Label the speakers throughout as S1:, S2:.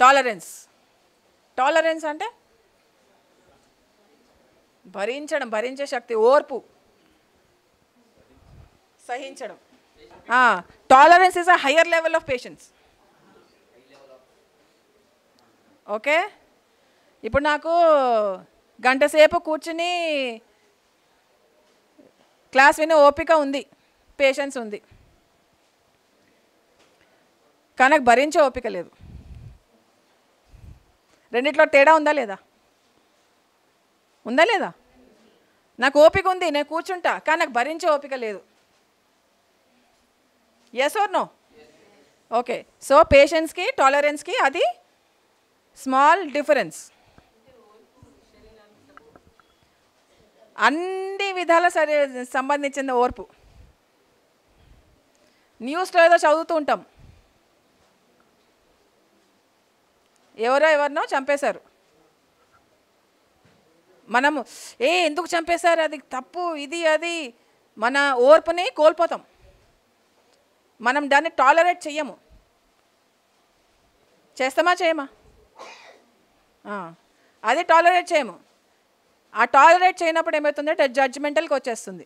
S1: Tolerance. Tolerance అంటే భరించడం, భరించే శక్తి, ఓర్పు, సహించడం. Tolerance is a higher level of patience. Okay, ఇప్పుడు నాకు గంట సేపు కూర్చుని క్లాస్ వినే ఓపిక ఉంది, పేషెన్స్ ఉంది, కానీ నాకు భరించే ఓపిక లేదు. రెండిట్లో తేడా ఉందా లేదా? ఉందా లేదా? నాకు ఓపిక ఉంది, నేను కూర్చుంటా, కానీ నాకు భరించే ఓపిక లేదు. Yes or no? Okay, so పేషెన్స్కి టాలరెన్స్కి అది స్మాల్ డిఫరెన్స్. అన్ని విధాల సంబంధించిన ఓర్పు. న్యూస్లో ఏదో చదువుతూ ఉంటాం, ఎవరినో చంపేశారు, మనము ఎందుకు చంపేశారు, అది తప్పు, ఇది అది, మన ఓర్పుని కోల్పోతాం, మనం దాన్ని టాలరేట్ చెయ్యము. చేస్తామా చేయమా? అది టాలరేట్ చేయము. ఆ టాలరేట్ చేయనప్పుడు ఏమవుతుందంటే జడ్జిమెంటల్కి వచ్చేస్తుంది.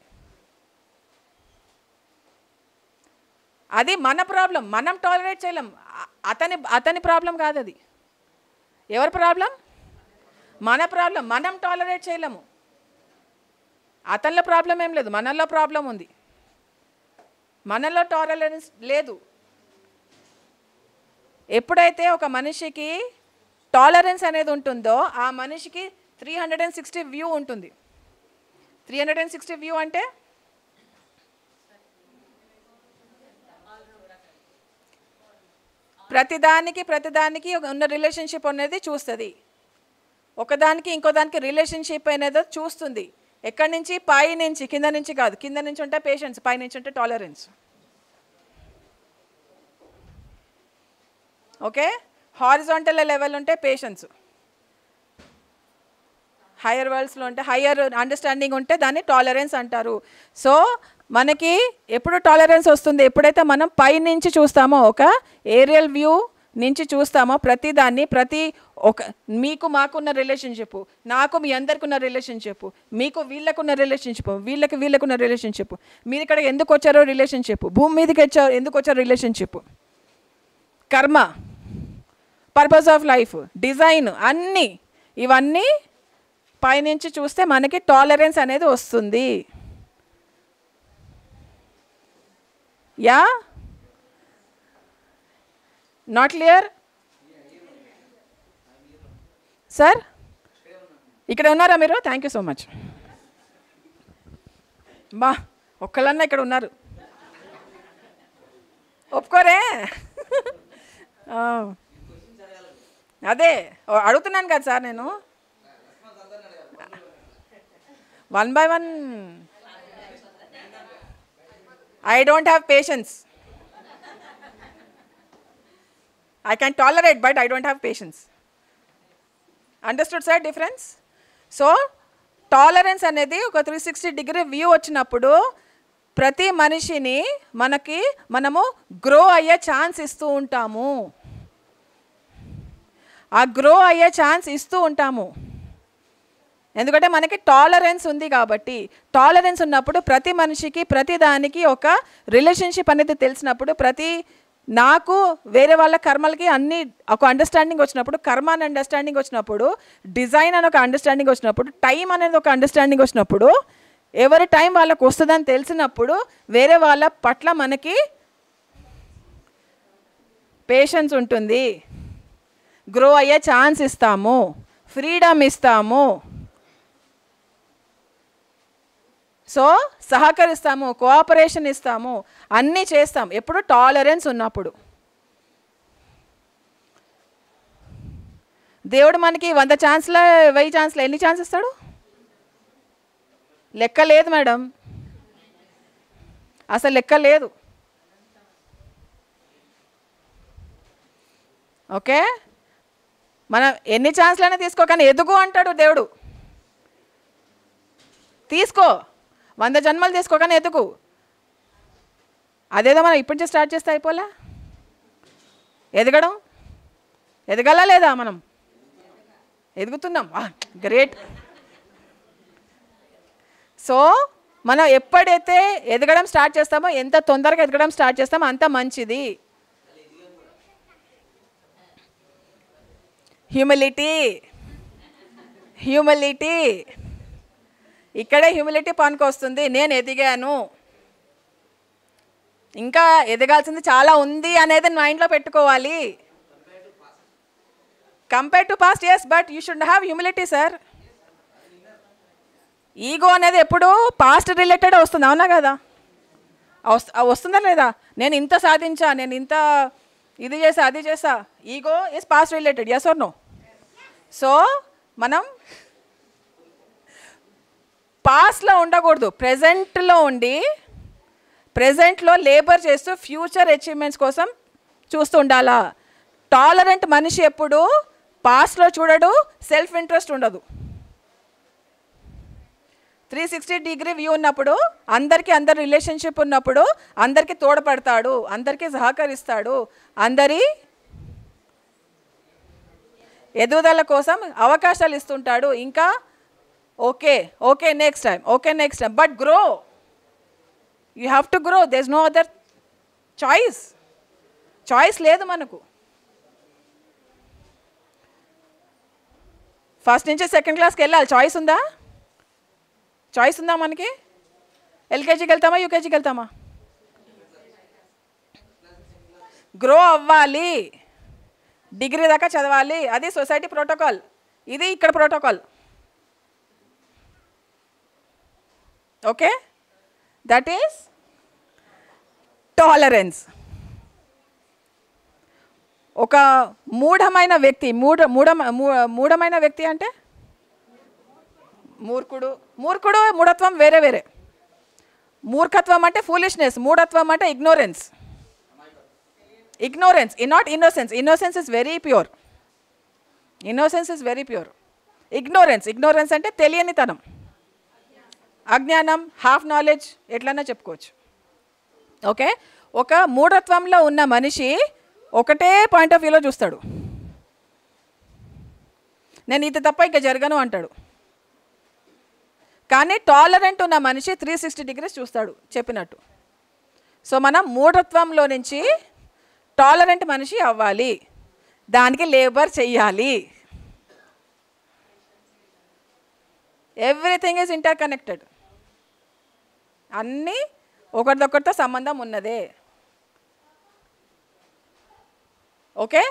S1: అది మన ప్రాబ్లం, మనం టాలరేట్ చేయలేం. అతని ప్రాబ్లం కాదు అది. ఎవరి ప్రాబ్లం? మన ప్రాబ్లం, మనం టాలరేట్ చేయలేము. అతనిలో ప్రాబ్లం ఏం లేదు, మనలో ప్రాబ్లం ఉంది. మనలో టాలరెన్స్ లేదు. ఎప్పుడైతే ఒక మనిషికి టాలరెన్స్ అనేది ఉంటుందో ఆ మనిషికి 360 వ్యూ ఉంటుంది. 360 వ్యూ అంటే ప్రతిదానికి ఉన్న రిలేషన్షిప్ అనేది చూస్తుంది. ఒకదానికి ఇంకో దానికి రిలేషన్షిప్ అనేది చూస్తుంది. ఎక్కడి నుంచి? పై నుంచి, కింద నుంచి కాదు. కింద నుంచి ఉంటే పేషెన్స్, పై నుంచి ఉంటే టాలరెన్స్. ఓకే, హారిజాంటల్ లెవెల్ ఉంటే పేషెన్స్, హయ్యర్ వరల్డ్స్లో ఉంటే, హయ్యర్ అండర్స్టాండింగ్ ఉంటే దాన్ని టాలరెన్స్ అంటారు. సో మనకి ఎప్పుడు టాలరెన్స్ వస్తుంది? ఎప్పుడైతే మనం పై నుంచి చూస్తామో, ఒక ఏరియల్ వ్యూ నుంచి చూస్తామో ప్రతిదాన్ని, మీకు మాకున్న రిలేషన్షిప్, నాకు మీ అందరికి ఉన్న రిలేషన్షిప్, మీకు వీళ్ళకున్న రిలేషన్షిప్, వీళ్ళకున్న రిలేషన్షిప్, మీరు ఇక్కడ ఎందుకు వచ్చారో రిలేషన్షిప్, భూమి మీదకి ఎందుకు వచ్చారో రిలేషన్షిప్, కర్మ, పర్పస్ ఆఫ్ లైఫ్, డిజైన్, అన్నీ ఇవన్నీ పైనుంచి చూస్తే మనకి టాలరెన్స్ అనేది వస్తుంది. Yeah, not clear sir? ఇక్కడ ఉన్నారా మీరు? Thank you so much. ఒక్కళ్ళన్నా ఇక్కడ ఉన్నారు, ఒప్పుకోరే? అదే అడుగుతున్నాను కదా సార్, నేను 1 by 1. I don't have patience. I can tolerate, but I don't have patience. Understood sir difference? So tolerance అనేది ఒక 360 వ్యూ వచ్చినప్పుడు ప్రతి మనిషిని మనము గ్రో అయ్యే ఛాన్స్ ఇస్తూ ఉంటాము. ఆ గ్రో అయ్యే ఛాన్స్ ఇస్తూ ఉంటాము ఎందుకంటే మనకి టాలరెన్స్ ఉంది కాబట్టి. టాలరెన్స్ ఉన్నప్పుడు ప్రతి మనిషికి ప్రతి దానికి ఒక రిలేషన్షిప్ అనేది తెలిసినప్పుడు, నాకు వేరే వాళ్ళ కర్మలకి అన్ని ఒక అండర్స్టాండింగ్ వచ్చినప్పుడు, కర్మ అని అండర్స్టాండింగ్ వచ్చినప్పుడు, డిజైన్ అని ఒక అండర్స్టాండింగ్ వచ్చినప్పుడు, టైం అనేది ఒక అండర్స్టాండింగ్ వచ్చినప్పుడు, ఎవరి టైం వాళ్ళకు వస్తుందని తెలిసినప్పుడు వేరే వాళ్ళ పట్ల మనకి పేషెన్స్ ఉంటుంది, గ్రో అయ్యే ఛాన్స్ ఇస్తాము, ఫ్రీడమ్ ఇస్తాము, సో సహకరిస్తాము, కోఆపరేషన్ ఇస్తాము, అన్నీ చేస్తాం ఎప్పుడు టాలరెన్స్ ఉన్నప్పుడు. దేవుడు మనకి 100 ఛాన్స్ల 1000 ఛాన్స్ల ఎన్ని ఛాన్స్ ఇస్తాడు? లెక్క లేదు మేడం, అసలు లెక్క లేదు. ఓకే, మనం ఎన్ని ఛాన్స్లైనా తీసుకో, కానీ ఎదుగు అంటాడు దేవుడు. తీసుకో, 100 జన్మలు తీసుకో, కానీ ఎదుగు. అదేదో మనం ఇప్పటి నుంచి స్టార్ట్ చేస్తే అయిపోలే ఎదగడం. ఎదగాలా లేదా? మనం ఎదుగుతున్నాం, గ్రేట్. సో మనం ఎప్పుడైతే ఎదగడం స్టార్ట్ చేస్తామో, ఎంత తొందరగా ఎదగడం స్టార్ట్ చేస్తామో అంత మంచిది. హ్యూమిలిటీ, హ్యూమిలిటీ, ఇక్కడే హ్యూమిలిటీ పనికి వస్తుంది. నేను ఎదిగాను, ఇంకా ఎదగాల్సింది చాలా ఉంది అనేది మైండ్లో పెట్టుకోవాలి. Compare to past, yes, but you should have humility sir. Ego అనేది ఎప్పుడు పాస్ట్ రిలేటెడ్ వస్తుంది, అవునా కదా? వస్తుందా లేదా? నేను ఇంత సాధించా, నేను ఇంత ఇది చేసా, అది చేసా. Ego is past related, yes or no? So మనం పాస్ట్లో ఉండకూడదు, ప్రెజెంట్లో ఉండి ప్రెజెంట్లో లేబర్ చేస్తూ ఫ్యూచర్ అచీవ్మెంట్స్ కోసం చూస్తూ ఉండాలా. టాలరెంట్ మనిషి ఎప్పుడు పాస్ట్లో చూడడు, సెల్ఫ్ ఇంట్రెస్ట్ ఉండదు. 360 డిగ్రీ వ్యూ ఉన్నప్పుడు, అందరికీ అందరి రిలేషన్షిప్ ఉన్నప్పుడు అందరికీ తోడ్పడతాడు, అందరికీ సహకరిస్తాడు, అందరి ఎదుగుదల కోసం అవకాశాలు ఇస్తుంటాడు. ఇంకా okay okay next time, okay next time, but grow. You have to grow, there is no other choice లేదు మనకు. ఫస్ట్ నుంచి సెకండ్ క్లాస్కి వెళ్ళాలి, చాయిస్ ఉందా? చాయిస్ ఉందా మనకి? ఎల్కేజీకి వెళ్తామా, యూకేజీకి వెళ్తామా? గ్రో అవ్వాలి, డిగ్రీ దాకా చదవాలి. అది సొసైటీ ప్రోటోకాల్, ఇది ఇక్కడ protocol. Okay, that is tolerance. ఒక మూఢమైన వ్యక్తి, మూఢమైన వ్యక్తి అంటే మూర్ఖుడు. మూఢత్వం వేరే వేరే. మూర్ఖత్వం అంటే ఫూలిష్నెస్, మూఢత్వం అంటే ignorance. Not innocence. Innocence is very pure. Ignorance అంటే తెలియనితనం, అజ్ఞానం, హాఫ్ నాలెడ్జ్, ఎట్లన్నా చెప్పుకోవచ్చు. ఓకే, ఒక మూఢత్వంలో ఉన్న మనిషి ఒకటే పాయింట్ ఆఫ్ వ్యూలో చూస్తాడు. నేను ఇది తప్ప ఇంకా జరగను అంటాడు. కానీ టాలరెంట్ ఉన్న మనిషి 360 డిగ్రీస్ చూస్తాడు చెప్పినట్టు. సో మనం మూఢత్వంలో నుంచి టాలరెంట్ మనిషి అవ్వాలి, దానికి లేబర్ చెయ్యాలి. ఎవ్రీథింగ్ ఈజ్ ఇంటర్ కనెక్టెడ్, అన్నీ ఒకరిదొకరితో సంబంధం ఉన్నదే. ఓకే.